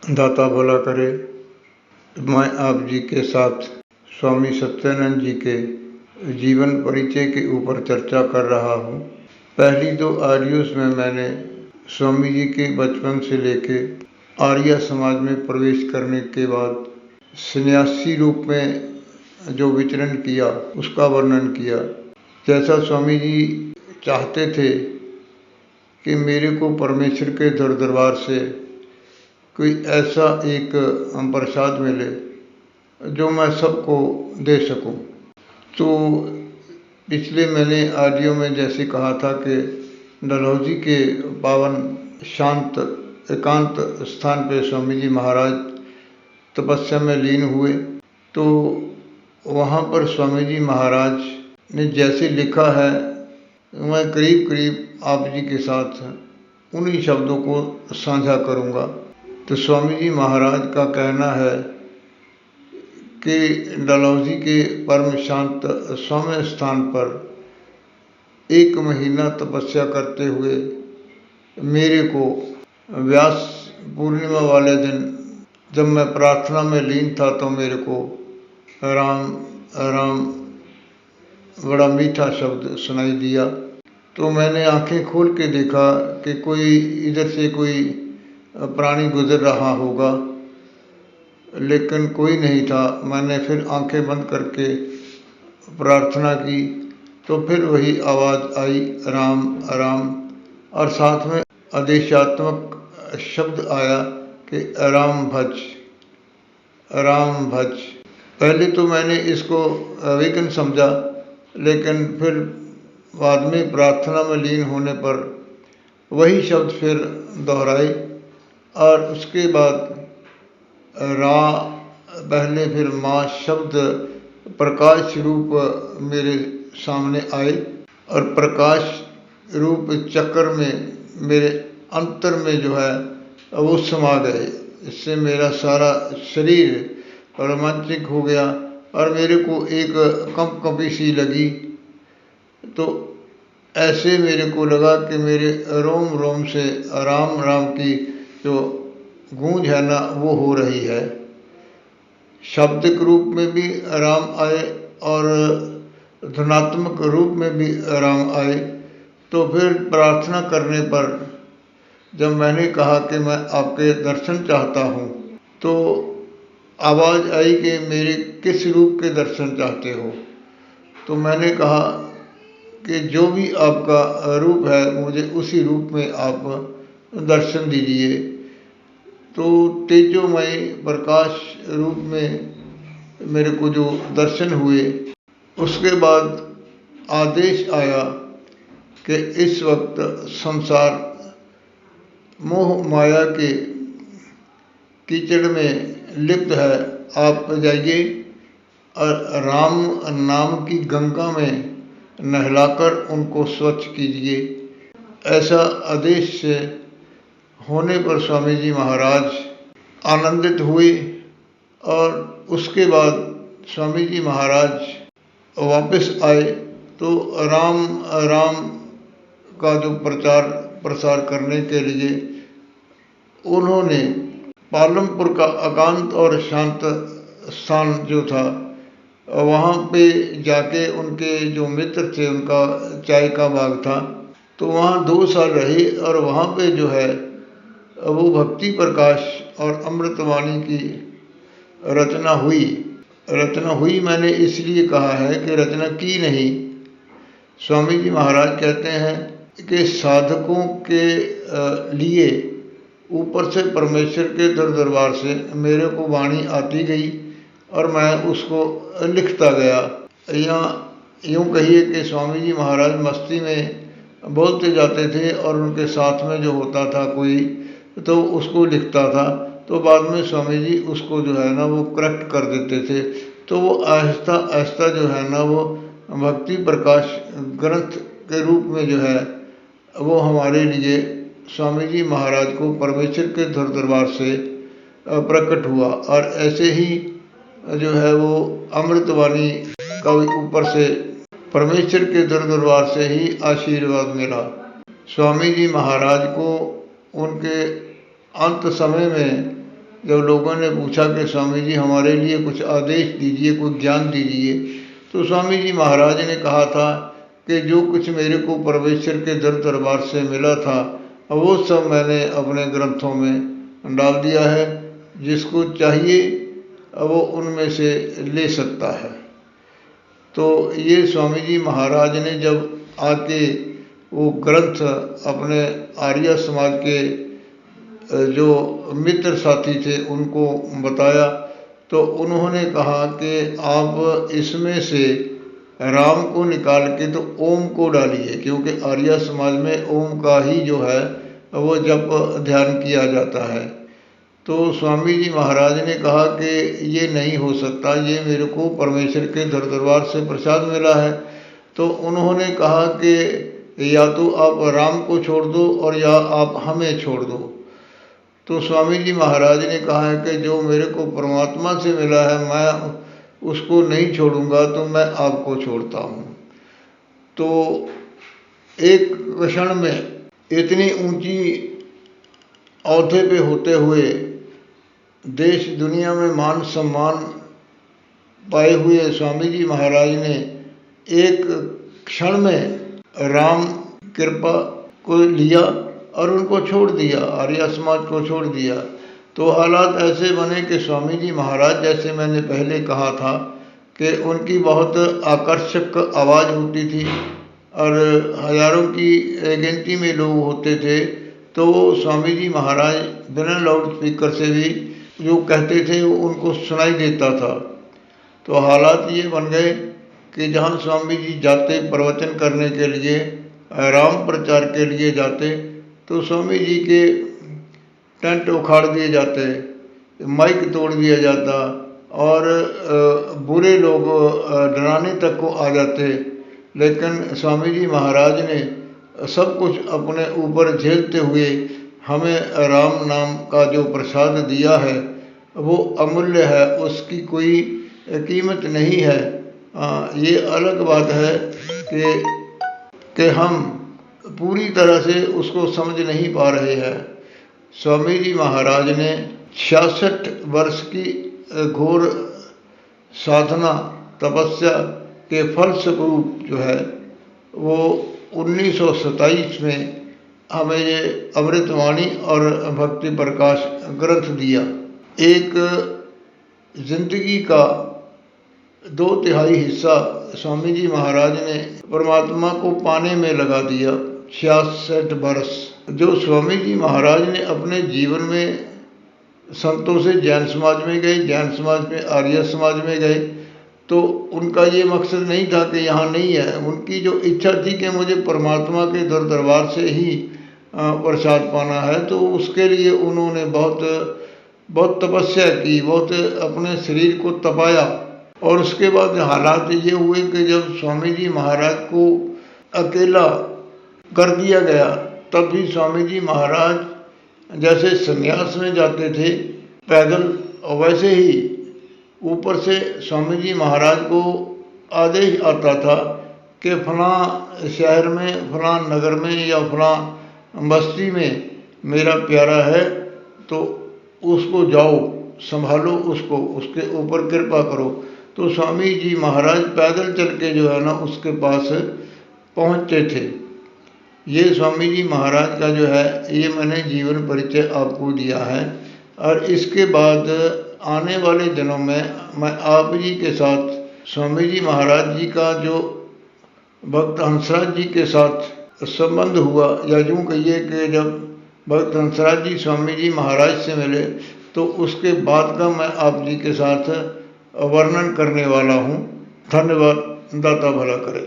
दाता भला करे। मैं आप जी के साथ स्वामी सत्यानंद जी के जीवन परिचय के ऊपर चर्चा कर रहा हूँ। पहली दो ऑडियोज में मैंने स्वामी जी के बचपन से लेके आर्य समाज में प्रवेश करने के बाद सन्यासी रूप में जो विचरण किया उसका वर्णन किया। जैसा स्वामी जी चाहते थे कि मेरे को परमेश्वर के दरबार से कोई ऐसा एक प्रसाद मिले जो मैं सबको दे सकूं। तो पिछले मैंने ऑडियो में जैसे कहा था कि डलहौजी के पावन शांत एकांत स्थान पे स्वामी जी महाराज तपस्या में लीन हुए। तो वहाँ पर स्वामी जी महाराज ने जैसे लिखा है, मैं करीब करीब आप जी के साथ उन्हीं शब्दों को साझा करूँगा। तो स्वामी जी महाराज का कहना है कि डलहौजी के परम शांत सौम्य स्थान पर 1 महीना तपस्या करते हुए मेरे को व्यास पूर्णिमा वाले दिन जब मैं प्रार्थना में लीन था तो मेरे को राम राम बड़ा मीठा शब्द सुनाई दिया। तो मैंने आंखें खोल के देखा कि कोई इधर से कोई प्राणी गुजर रहा होगा, लेकिन कोई नहीं था। मैंने फिर आंखें बंद करके प्रार्थना की तो फिर वही आवाज़ आई राम राम, और साथ में आदेशात्मक शब्द आया कि राम भज राम भज। पहले तो मैंने इसको विघ्न समझा, लेकिन फिर बाद में प्रार्थना में लीन होने पर वही शब्द फिर दोहराए और उसके बाद रा पहले फिर माँ शब्द प्रकाश रूप मेरे सामने आए और प्रकाश रूप चक्र में मेरे अंतर में जो है वो समा गए। इससे मेरा सारा शरीर रोमांचित हो गया और मेरे को एक कंपकपी सी लगी। तो ऐसे मेरे को लगा कि मेरे रोम रोम से राम राम की जो गूंज है ना वो हो रही है। शाब्दिक रूप में भी राम आए और ध्वनात्मक रूप में भी राम आए। तो फिर प्रार्थना करने पर जब मैंने कहा कि मैं आपके दर्शन चाहता हूँ, तो आवाज़ आई कि मेरे किस रूप के दर्शन चाहते हो। तो मैंने कहा कि जो भी आपका रूप है मुझे उसी रूप में आप दर्शन दीजिए। तो तेजोमय प्रकाश रूप में मेरे को जो दर्शन हुए, उसके बाद आदेश आया कि इस वक्त संसार मोह माया के कीचड़ में लिप्त है, आप जाइए और राम नाम की गंगा में नहलाकर उनको स्वच्छ कीजिए। ऐसा आदेश से होने पर स्वामी जी महाराज आनंदित हुए और उसके बाद स्वामी जी महाराज वापस आए तो राम राम का जो प्रचार प्रसार करने के लिए उन्होंने पालमपुर का एकांत और शांत स्थान जो था वहाँ पे जाके उनके जो मित्र थे उनका चाय का बाग था, तो वहाँ 2 साल रहे और वहाँ पे जो है वो भक्ति प्रकाश और अमृतवाणी की रचना हुई। मैंने इसलिए कहा है कि रचना की नहीं। स्वामी जी महाराज कहते हैं कि साधकों के लिए ऊपर से परमेश्वर के दरबार से मेरे को वाणी आती गई और मैं उसको लिखता गया। या यूँ कहिए कि स्वामी जी महाराज मस्ती में बोलते जाते थे और उनके साथ में जो होता था कोई तो उसको लिखता था, तो बाद में स्वामी जी उसको जो है ना वो करेक्ट कर देते थे। तो वो आहिस्ता आहिस्ता जो है ना वो भक्ति प्रकाश ग्रंथ के रूप में जो है वो हमारे लिए स्वामी जी महाराज को परमेश्वर के दरबार से प्रकट हुआ। और ऐसे ही जो है वो अमृतवाणी का ऊपर से परमेश्वर के दरबार से ही आशीर्वाद मिला। स्वामी जी महाराज को उनके अंत समय में जब लोगों ने पूछा कि स्वामी जी हमारे लिए कुछ आदेश दीजिए, कुछ ज्ञान दीजिए, तो स्वामी जी महाराज ने कहा था कि जो कुछ मेरे को परमेश्वर के दरबार से मिला था वो सब मैंने अपने ग्रंथों में डाल दिया है। जिसको चाहिए वो उनमें से ले सकता है। तो ये स्वामी जी महाराज ने जब आके वो ग्रंथ अपने आर्य समाज के जो मित्र साथी थे उनको बताया, तो उन्होंने कहा कि आप इसमें से राम को निकाल के तो ओम को डालिए, क्योंकि आर्य समाज में ओम का ही जो है वो जप ध्यान किया जाता है। तो स्वामी जी महाराज ने कहा कि ये नहीं हो सकता, ये मेरे को परमेश्वर के दरबार से प्रसाद मिला है। तो उन्होंने कहा कि या तो आप राम को छोड़ दो और या आप हमें छोड़ दो। तो स्वामी जी महाराज ने कहा है कि जो मेरे को परमात्मा से मिला है मैं उसको नहीं छोड़ूंगा, तो मैं आपको छोड़ता हूँ। तो एक क्षण में इतनी ऊंची औहदे पे होते हुए, देश दुनिया में मान सम्मान पाए हुए स्वामी जी महाराज ने एक क्षण में राम कृपा को लिया और उनको छोड़ दिया, आर्य समाज को छोड़ दिया। तो हालात ऐसे बने कि स्वामी जी महाराज, जैसे मैंने पहले कहा था कि उनकी बहुत आकर्षक आवाज़ होती थी और हजारों की गिनती में लोग होते थे, तो स्वामी जी महाराज बिना लाउड स्पीकर से भी जो कहते थे वो उनको सुनाई देता था। तो हालात ये बन गए कि जहाँ स्वामी जी जाते प्रवचन करने के लिए, राम प्रचार के लिए जाते, तो स्वामी जी के टेंट उखाड़ दिए जाते, माइक तोड़ दिया जाता और बुरे लोग डराने तक को आ जाते। लेकिन स्वामी जी महाराज ने सब कुछ अपने ऊपर झेलते हुए हमें राम नाम का जो प्रसाद दिया है वो अमूल्य है, उसकी कोई कीमत नहीं है। ये अलग बात है कि हम पूरी तरह से उसको समझ नहीं पा रहे हैं। स्वामी जी महाराज ने 66 वर्ष की घोर साधना तपस्या के फलस्वरूप जो है वो 1927 में हमें ये अमृतवाणी और भक्ति प्रकाश ग्रंथ दिया। एक जिंदगी का 2/3 हिस्सा स्वामी जी महाराज ने परमात्मा को पाने में लगा दिया। 66 वर्ष जो स्वामी जी महाराज ने अपने जीवन में संतों से जैन समाज में गए, जैन समाज में आर्य समाज में गए, तो उनका ये मकसद नहीं था कि यहाँ नहीं है। उनकी जो इच्छा थी कि मुझे परमात्मा के दरबार से ही प्रसाद पाना है, तो उसके लिए उन्होंने बहुत तपस्या की, बहुत अपने शरीर को तपाया। और उसके बाद हालात ये हुए कि जब स्वामी जी महाराज को अकेला कर दिया गया, तब भी स्वामी जी महाराज जैसे संन्यास में जाते थे पैदल, वैसे ही ऊपर से स्वामी जी महाराज को आदेश आता था कि फलां शहर में, फलां नगर में या फलां बस्ती में मेरा प्यारा है, तो उसको जाओ, संभालो उसको, उसके ऊपर कृपा करो। तो स्वामी जी महाराज पैदल चल के जो है ना उसके पास पहुँचते थे। ये स्वामी जी महाराज का जो है ये मैंने जीवन परिचय आपको दिया है। और इसके बाद आने वाले दिनों में मैं आप जी के साथ स्वामी जी महाराज जी का जो भक्त हंसराज जी के साथ संबंध हुआ, या यूँ कहिए कि जब भक्त हंसराज जी स्वामी जी महाराज से मिले, तो उसके बाद का मैं आप जी के साथ वर्णन करने वाला हूँ। धन्यवाद। दाता भला करे।